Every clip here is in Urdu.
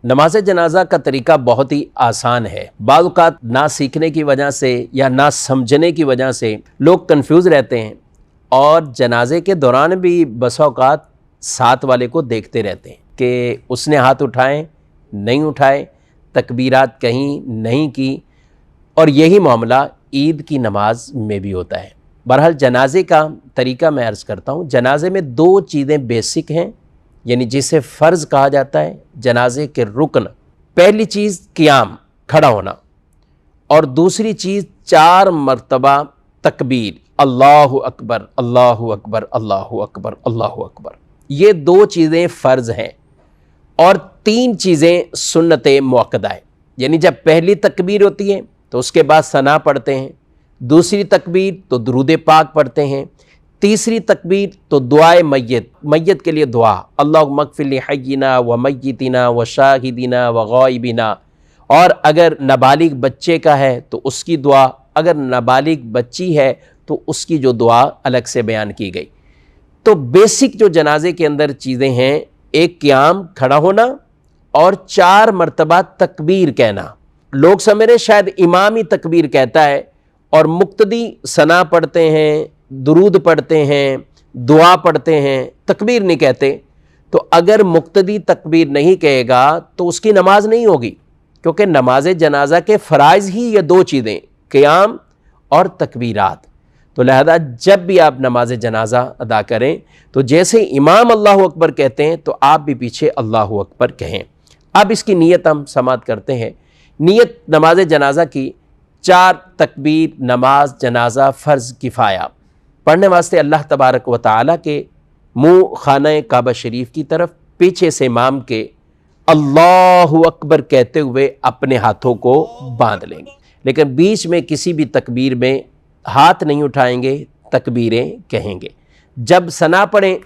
نماز جنازہ کا طریقہ بہت ہی آسان ہے۔ بعض اوقات نہ سیکھنے کی وجہ سے یا نہ سمجھنے کی وجہ سے لوگ کنفیوز رہتے ہیں اور جنازے کے دوران بھی بس اوقات ساتھ والے کو دیکھتے رہتے ہیں کہ اس نے ہاتھ اٹھائے نہیں اٹھائے، تکبیرات کہیں نہیں کی، اور یہی معاملہ عید کی نماز میں بھی ہوتا ہے۔ بہرحال جنازے کا طریقہ میں عرض کرتا ہوں۔ جنازے میں دو چیزیں بیسک ہیں، یعنی جسے فرض کہا جاتا ہے، جنازے کے رکن۔ پہلی چیز قیام، کھڑا ہونا، اور دوسری چیز 4 مرتبہ تکبیر، اللہ اکبر اللہ اکبر اللہ اکبر اللہ اکبر۔ یہ 2 چیزیں فرض ہیں اور 3 چیزیں سنت مؤکدہ ہے۔ یعنی جب پہلی تکبیر ہوتی ہے تو اس کے بعد ثنا پڑھتے ہیں، دوسری تکبیر تو درود پاک پڑھتے ہیں، تیسری تکبیر تو دعائے میت کے لیے دعا، اللہم اغفر لحینا و میتنا و شاہدنا و غائبنا، اور اگر نابالغ بچے کا ہے تو اس کی دعا، اگر نابالغ بچی ہے تو اس کی جو دعا الگ سے بیان کی گئی۔ تو بیسک جو جنازے کے اندر چیزیں ہیں، ایک قیام، کھڑا ہونا، اور 4 مرتبہ تکبیر کہنا۔ لوگ سمجھ رہے شاید امام ہی تکبیر کہتا ہے اور مقتدی ثنا پڑھتے ہیں، درود پڑھتے ہیں، دعا پڑھتے ہیں، تکبیر نہیں کہتے۔ تو اگر مقتدی تکبیر نہیں کہے گا تو اس کی نماز نہیں ہوگی، کیونکہ نماز جنازہ کے فرائض ہی یہ 2 چیزیں، قیام اور تکبیرات۔ تو لہذا جب بھی آپ نماز جنازہ ادا کریں تو جیسے امام اللہ اکبر کہتے ہیں تو آپ بھی پیچھے اللہ اکبر کہیں۔ اب اس کی نیت ہم سماعت کرتے ہیں۔ نیت نماز جنازہ کی 4 تکبیر نماز جنازہ فرض کفایہ پڑھنے واسطے اللہ تبارک و تعالیٰ کے منہ خانہ کعبہ شریف کی طرف پیچھے سے امام کے اللہ اکبر کہتے ہوئے اپنے ہاتھوں کو باندھ لیں گے، لیکن بیچ میں کسی بھی تکبیر میں ہاتھ نہیں اٹھائیں گے، تکبیریں کہیں گے۔ جب ثنا پڑھیں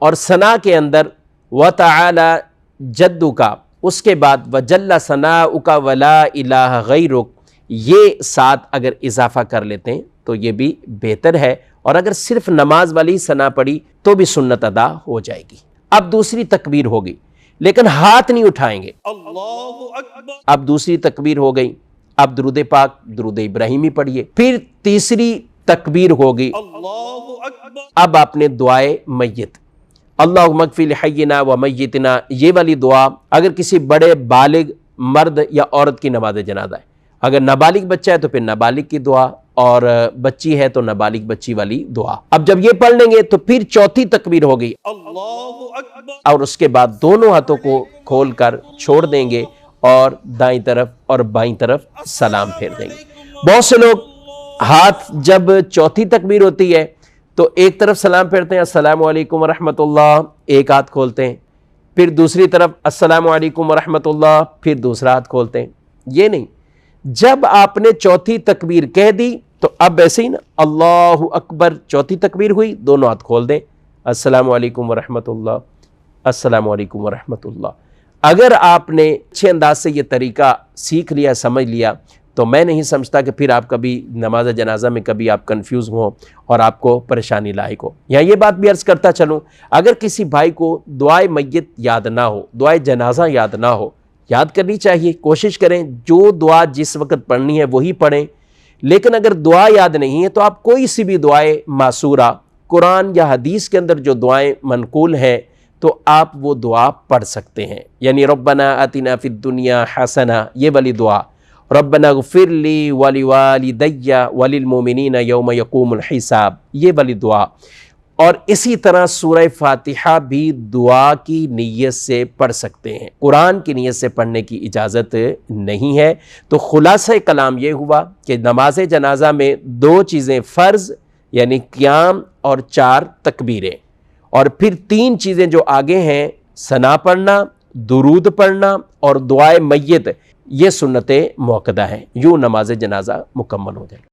اور ثنا کے اندر وَتَعَالَى جَدُّكَ، اس کے بعد وَجَلَّ ثَنَاؤُكَ وَلَا إِلَٰهَ غَيْرُكَ، یہ ساتھ اگر اضافہ کر لیتے ہیں تو یہ بھی بہتر ہے، اور اگر صرف نماز والی ثنا پڑھی تو بھی سنت ادا ہو جائے گی۔ اب دوسری تکبیر ہوگی لیکن ہاتھ نہیں اٹھائیں گے، اللہ اکبر۔ اب دوسری تکبیر ہو گئی، اب درود پاک درود ابراہیمی پڑھیے۔ پھر تیسری تکبیر ہوگی، اللہ اکبر۔ اب آپ نے دعائے میت، اللہم اغفر لحینا و میتنا، یہ والی دعا اگر کسی بڑے بالغ مرد یا عورت کی نماز جنازہ ہے، اگر نابالغ بچہ ہے تو پھر نابالغ کی دعا، اور بچی ہے تو نابالغ بچی والی دعا۔ اب جب یہ پڑھ لیں گے تو پھر چوتھی تکبیر ہوگی، اللہ اکبر، اور اس کے بعد دونوں ہاتھوں کو کھول کر چھوڑ دیں گے اور دائیں طرف اور بائیں طرف سلام پھیر دیں گے۔ بہت سے لوگ ہاتھ جب چوتھی تکبیر ہوتی ہے تو ایک طرف سلام پھیرتے ہیں، السلام علیکم ورحمۃ اللہ، ایک ہاتھ کھولتے ہیں، پھر دوسری طرف السلام علیکم ورحمۃ اللہ، پھر دوسرا ہاتھ کھولتے ہیں۔ یہ نہیں، جب آپ نے چوتھی تکبیر کہہ دی تو اب ایسے ہی نا، اللہ اکبر، چوتھی تکبیر ہوئی، دونوں ہاتھ کھول دیں، السلام علیکم ورحمۃ اللہ، السلام علیکم ورحمۃ اللہ۔ اگر آپ نے اچھے انداز سے یہ طریقہ سیکھ لیا، سمجھ لیا، تو میں نہیں سمجھتا کہ پھر آپ کبھی نماز جنازہ میں کبھی آپ کنفیوز ہوں اور آپ کو پریشانی لاحق ہو۔ یہاں یہ بات بھی عرض کرتا چلوں، اگر کسی بھائی کو دعائے میت یاد نہ ہو، دعائے جنازہ یاد نہ ہو، یاد کرنی چاہیے، کوشش کریں جو دعا جس وقت پڑھنی ہے وہی پڑھیں۔ لیکن اگر دعا یاد نہیں ہے تو آپ کوئی سی بھی دعائیں معصورہ، قرآن یا حدیث کے اندر جو دعائیں منقول ہیں تو آپ وہ دعا پڑھ سکتے ہیں۔ یعنی ربنا آتنا فی الدنیا حسنہ، یہ والی دعا، ربنا اغفر لی ولوالدی وللمؤمنین یوم یقوم الحساب، یہ والی دعا۔ اور اسی طرح سورہ فاتحہ بھی دعا کی نیت سے پڑھ سکتے ہیں، قرآن کی نیت سے پڑھنے کی اجازت نہیں ہے۔ تو خلاصہ کلام یہ ہوا کہ نماز جنازہ میں 2 چیزیں فرض، یعنی قیام اور 4 تکبیریں، اور پھر 3 چیزیں جو آگے ہیں، ثنا پڑھنا، درود پڑھنا اور دعائے میت، یہ سنت مؤکدہ ہیں۔ یوں نماز جنازہ مکمل ہو جائے۔